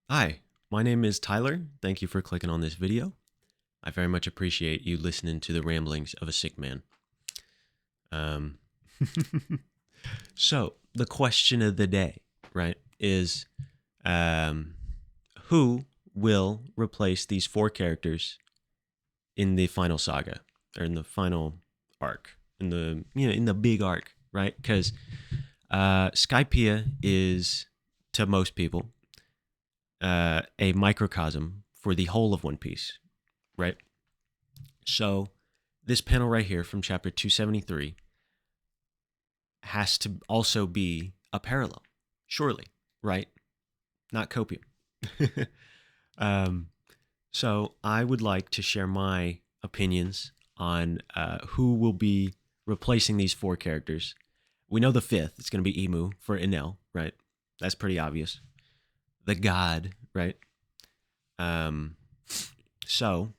Hi, my name is Tyler. Thank you for clicking on this video. I very much appreciate you listening to the ramblings of a sick man. Um, so, the question of the day, right, is um, who will replace these four characters in the final saga or in the final arc, in the big arc, right? Because Skypiea is, to most people, a microcosm for the whole of One Piece, right? So this panel right here from chapter 273 has to also be a parallel, surely, right? Not copium. um, so I would like to share my opinions on who will be replacing these four characters. We know the fifth. It's going to be Emu for Enel, right? That's pretty obvious. The god, right? Um, so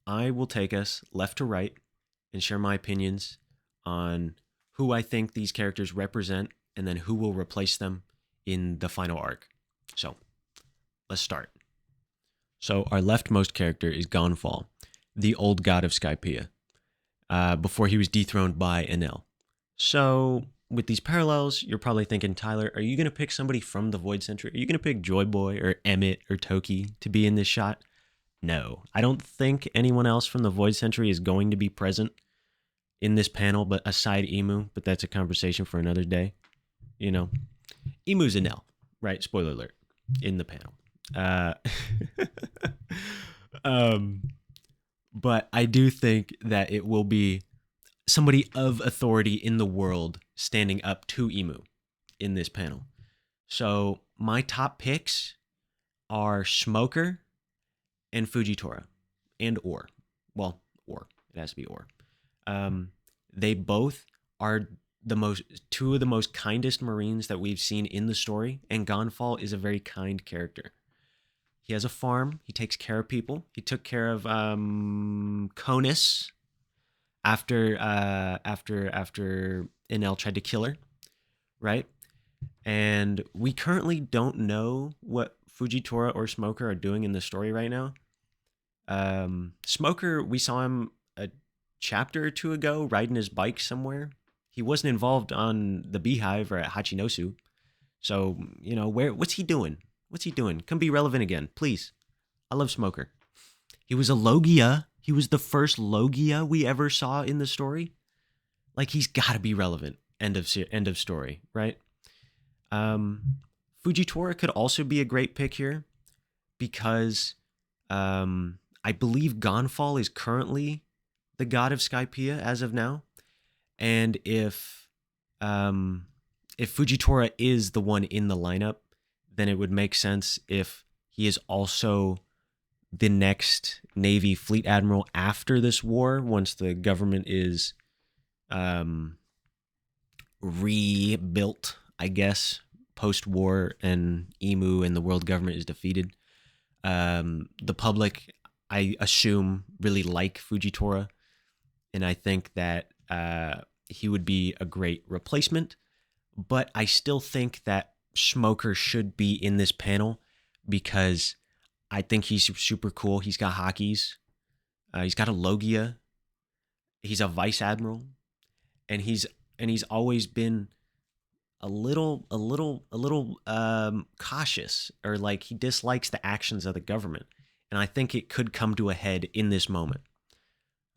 I will take us left to right and share my opinions on who I think these characters represent and then who will replace them in the final arc. So let's start. So our leftmost character is Gonfall, the old god of Skypiea, before he was dethroned by Enel. So with these parallels, you're probably thinking, Tyler, are you going to pick somebody from the Void Century? Are you going to pick Joy Boy or Emmett or Toki to be in this shot? No, I don't think anyone else from the Void Century is going to be present in this panel, but aside Emu, but that's a conversation for another day. You know, Emu's an L, right? Spoiler alert in the panel. Uh, um, but I do think that it will be somebody of authority in the world standing up to Emu in this panel. So my top picks are Smoker and Fujitora and Or. Well, Or. It has to be Or. Um, they both are the most two of the most kindest Marines that we've seen in the story, and Gonfall is a very kind character. He has a farm. He takes care of people. He took care of Conus after Enel tried to kill her, right? And we currently don't know what Fujitora or Smoker are doing in the story right now. Smoker, we saw him a chapter or two ago riding his bike somewhere. He wasn't involved on the Beehive or at Hachinosu. So, what's he doing? What's he doing? Come be relevant again, please. I love Smoker. He was a Logia. He was the first Logia we ever saw in the story. Like, he's got to be relevant. End of story, right? Um, Fujitora could also be a great pick here because I believe Gonfall is currently the god of Skypiea as of now, and um, if Fujitora is the one in the lineup, then it would make sense if he is also the next Navy fleet admiral after this war, once the government is um, rebuilt, I guess, post war and Emu and the world government is defeated. The public, I assume, really like Fujitora, and I think that he would be a great replacement. But I still think that Smoker should be in this panel because I think he's super cool. He's got hockeys. He's got a Logia. He's a vice admiral, and he's always been a little cautious, or like he dislikes the actions of the government, and I think it could come to a head in this moment.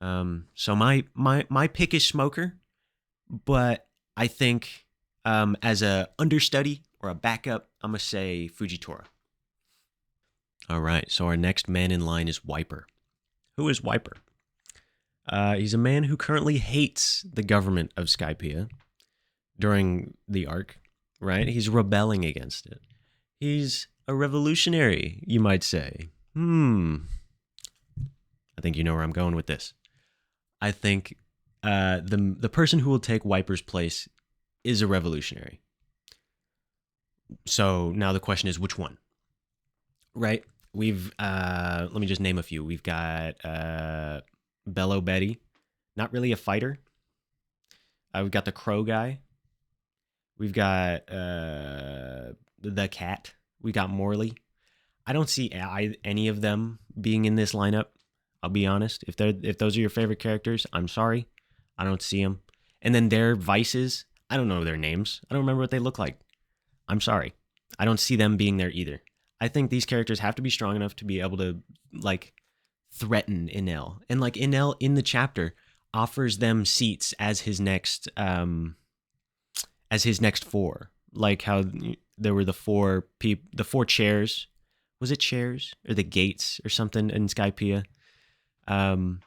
So my pick is Smoker, but I think as a understudy or a backup, I'm gonna say Fujitora. All right, so our next man in line is Wiper. Who is Wiper? He's a man who currently hates the government of Skypiea during the arc, right? He's rebelling against it. He's a revolutionary, you might say. I think you know where I'm going with this. I think the person who will take Wiper's place is a revolutionary. So now the question is, which one? Right? We've let me just name a few. We've got Bello Betty, not really a fighter. We've got the Crow guy. We've got the cat. We got Morley. I don't see any of them being in this lineup. I'll be honest. If those are your favorite characters, I'm sorry, I don't see them. And then their vices, I don't know their names. I don't remember what they look like. I'm sorry, I don't see them being there either. I think these characters have to be strong enough to be able to like threaten Enel, and like Enel in the chapter offers them seats as his next four. Like how there were the four chairs. Was it chairs or the gates or something in Skypiea? Um,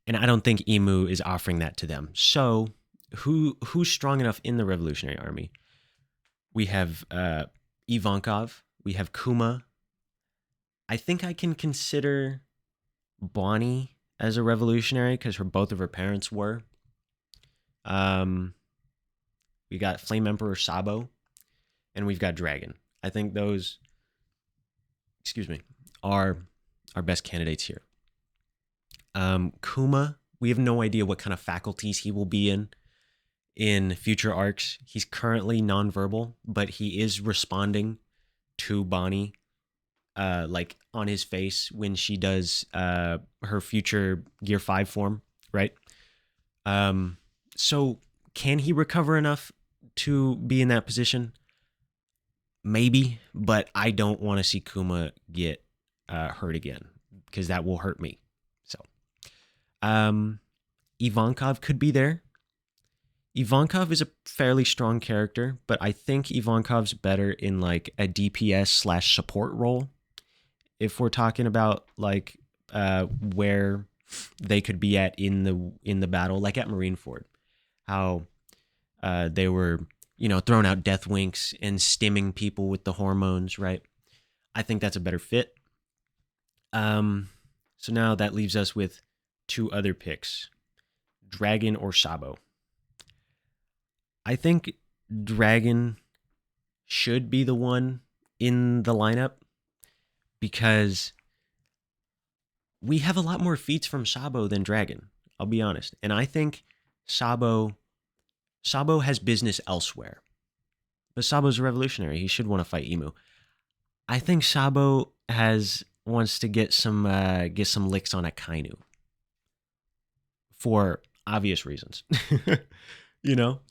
and I don't think Emu is offering that to them. So who's strong enough in the Revolutionary Army? We have Ivankov. We have Kuma. I think I can consider Bonnie as a revolutionary because both of her parents were. Um, we got Flame Emperor Sabo, and we've got Dragon. I think those, excuse me, are our best candidates here. Kuma, we have no idea what kind of faculties he will be in future arcs. He's currently nonverbal, but he is responding to Bonnie, like on his face when she does her future Gear 5 form, right? So can he recover enough to be in that position? Maybe, but I don't want to see Kuma get hurt again because that will hurt me. So, Ivankov could be there. Ivankov is a fairly strong character, but I think Ivankov's better in like a DPS / support role. If we're talking about like where they could be at in the battle, like at Marineford, how they were throwing out death winks and stimming people with the hormones, right? I think that's a better fit. So now that leaves us with two other picks, Dragon or Sabo. I think Dragon should be the one in the lineup because we have a lot more feats from Sabo than Dragon, I'll be honest. And I think Sabo has business elsewhere. But Sabo's a revolutionary. He should want to fight Emu. I think Sabo wants to get some licks on Akainu for obvious reasons. you know?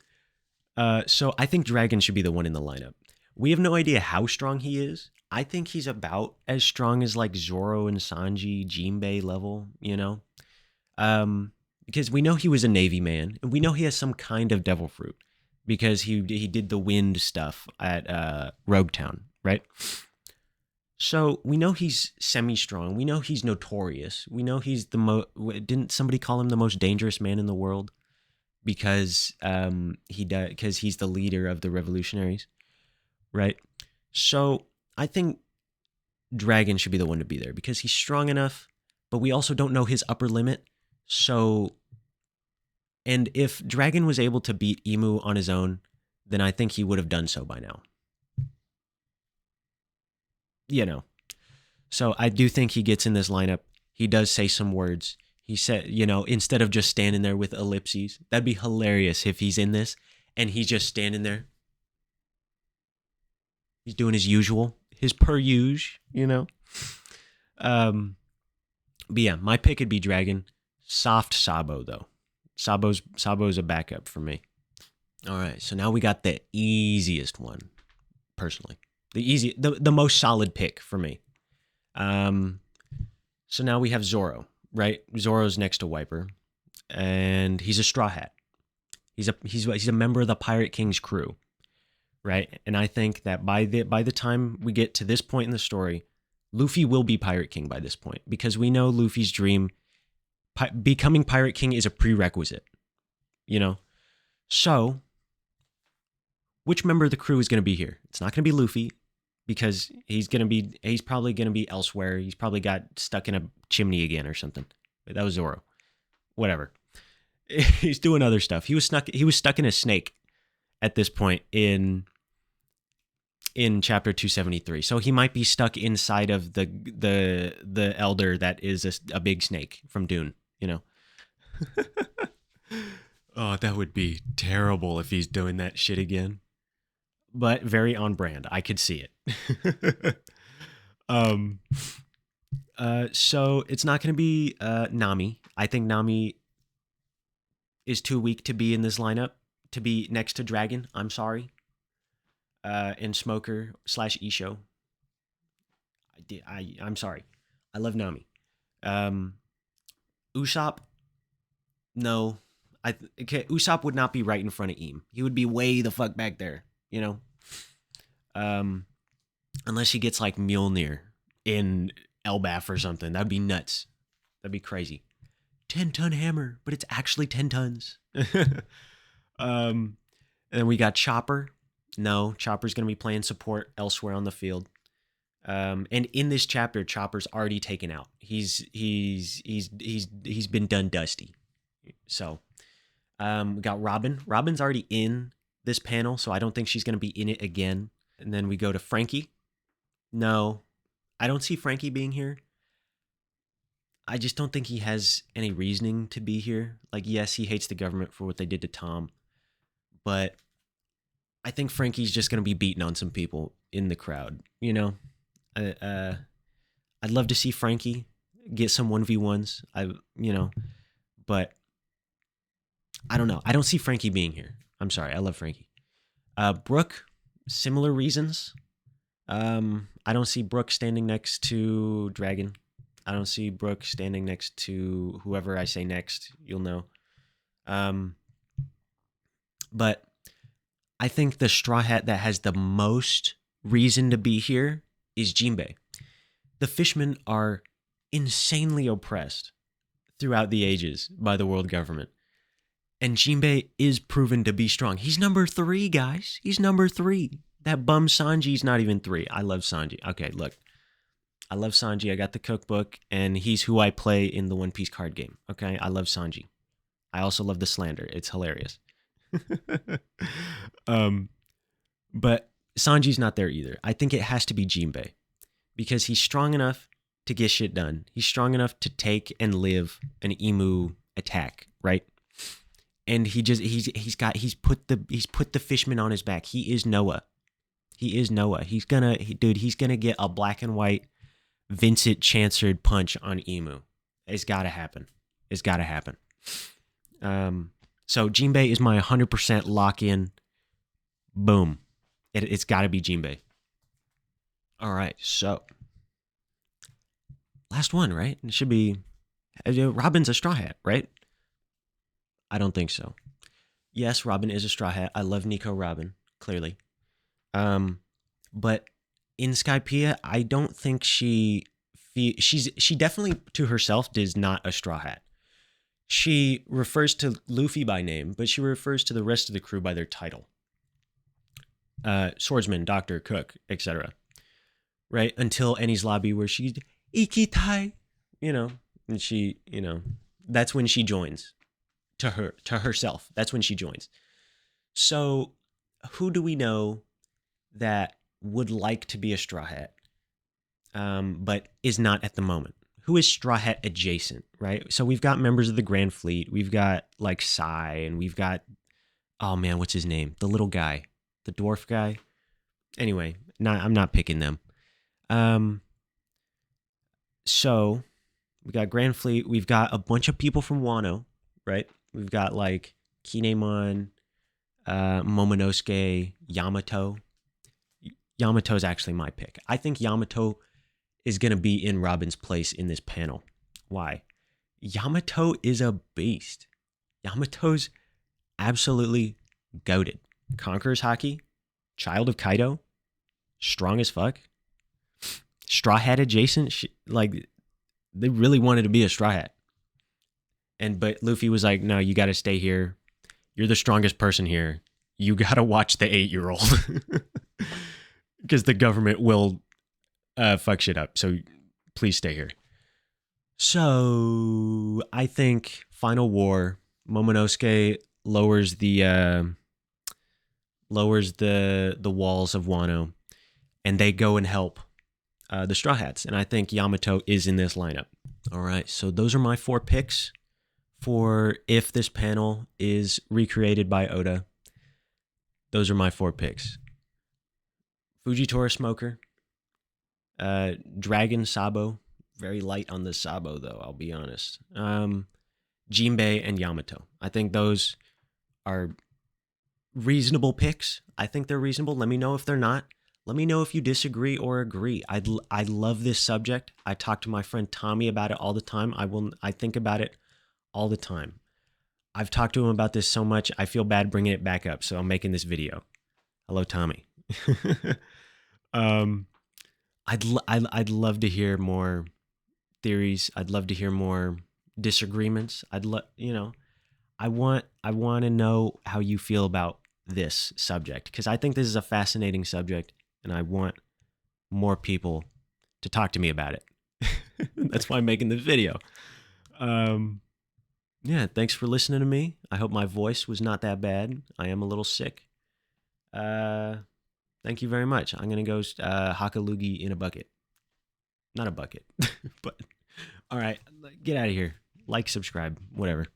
So I think Dragon should be the one in the lineup. We have no idea how strong he is. I think he's about as strong as like Zoro and Sanji, Jinbei level, because we know he was a Navy man, and we know he has some kind of devil fruit because he did the wind stuff at Rogue Town, right? So we know he's semi-strong. We know he's notorious. We know he's didn't somebody call him the most dangerous man in the world? Because because he's the leader of the revolutionaries, right? So I think Dragon should be the one to be there because he's strong enough, but we also don't know his upper limit. So, and if Dragon was able to beat Emu on his own, then I think he would have done so by now. So I do think he gets in this lineup. He does say some words. He said, instead of just standing there with ellipses, that'd be hilarious if he's in this and he's just standing there. He's doing his usual, his per usual, But yeah, my pick would be Dragon. Soft Sabo, though. Sabo's a backup for me. All right, so now we got the easiest one, personally. The most solid pick for me. So now we have Zoro. Right, Zoro's next to Wiper, and he's a Straw Hat. He's a member of the Pirate King's crew, right? And I think that by the time we get to this point in the story, Luffy will be Pirate King by this point because we know Luffy's dream, becoming Pirate King, is a prerequisite. So which member of the crew is going to be here? It's not going to be Luffy because he's probably going to be elsewhere. He's probably got stuck in a chimney again or something. That was Zoro. Whatever. He's doing other stuff. He was stuck in a snake at this point in chapter 273. So he might be stuck inside of the elder that is a big snake from Dune, Oh, that would be terrible if he's doing that shit again. But very on brand. I could see it. um. So it's not going to be Nami. I think Nami is too weak to be in this lineup to be next to Dragon. I'm sorry. And Smoker slash Isho. I'm sorry. I love Nami. Um, Usopp, no. Okay, Usopp would not be right in front of Eam. He would be way the fuck back there, you know? Um, unless he gets like Mjolnir in Elbaf or something. That'd be nuts. That'd be crazy. 10-ton hammer, but it's actually 10 tons. And then we got Chopper. No, Chopper's going to be playing support elsewhere on the field. And in this chapter, Chopper's already taken out. He's been done dusty. So we got Robin. Robin's already in this panel, so I don't think she's going to be in it again. And then we go to Frankie. No, I don't see Frankie being here. I just don't think he has any reasoning to be here. Like, yes, he hates the government for what they did to Tom, but I think Frankie's just going to be beating on some people in the crowd, you know? I'd love to see Frankie get some 1v1s, but I don't know. I don't see Frankie being here. I'm sorry. I love Frankie. Brooke, similar reasons. I don't see Brooke standing next to Dragon. I don't see Brooke standing next to whoever I say next. You'll know. But I think the Straw Hat that has the most reason to be here is Jinbei. The fishmen are insanely oppressed throughout the ages by the world government. And Jinbei is proven to be strong. He's number 3, guys. He's number 3. That bum Sanji's not even 3. I love Sanji. Okay, look. I love Sanji. I got the cookbook, and he's who I play in the One Piece card game. Okay, I love Sanji. I also love the slander. It's hilarious. But Sanji's not there either. I think it has to be Jinbei because he's strong enough to get shit done. He's strong enough to take and live an emu attack, right? And he's put the fishman on his back. He is Noah. He's gonna get a black and white Vincent Chancellor punch on Emu. It's gotta happen. So Jinbei is my 100% lock in. Boom. It's gotta be Jinbei. All right, so last one, right? It should be Robin's a Straw Hat, right? I don't think so. Yes, Robin is a Straw Hat. I love Nico Robin, clearly. But in Skypiea, I don't think she definitely to herself is not a Straw Hat. She refers to Luffy by name, but she refers to the rest of the crew by their title. Swordsman, doctor, cook, etc. Right? Until Eni's lobby where she's Ikitai, and she, that's when she joins to herself. That's when she joins. So who do we know that would like to be a Straw Hat, but is not at the moment? Who is Straw Hat adjacent, right? So we've got members of the Grand Fleet. We've got like Sai, and we've got, oh man, what's his name? The little guy, the dwarf guy. Anyway, I'm not picking them. So we got Grand Fleet. We've got a bunch of people from Wano, right? We've got like Kinemon, Momonosuke, Yamato. Yamato's actually my pick. I think Yamato is going to be in Robin's place in this panel. Why? Yamato is a beast. Yamato's absolutely goated. Conqueror's Haki, child of Kaido, strong as fuck. Straw Hat adjacent, like they really wanted to be a Straw Hat. But Luffy was like, no, you got to stay here. You're the strongest person here. You got to watch the 8-year-old. Because the government will fuck shit up. So please stay here. So I think Final War, Momonosuke lowers the walls of Wano, and they go and help the Straw Hats. And I think Yamato is in this lineup. All right. So those are my 4 picks for if this panel is recreated by Oda. Those are my 4 picks. Fujitora Smoker, Dragon Sabo, very light on the Sabo though. I'll be honest. Jinbei and Yamato. I think those are reasonable picks. I think they're reasonable. Let me know if they're not. Let me know if you disagree or agree. I love this subject. I talk to my friend Tommy about it all the time. I think about it all the time. I've talked to him about this so much. I feel bad bringing it back up, so I'm making this video. Hello, Tommy. um, I'd love to hear more theories. I'd love to hear more disagreements. I want to know how you feel about this subject, because I think this is a fascinating subject and I want more people to talk to me about it. That's why I'm making this video. Yeah, thanks for listening to me. I hope my voice was not that bad. I am a little sick. Thank you very much. I'm going to go hakalugi in a bucket. Not a bucket, but all right, get out of here. Like, subscribe, whatever.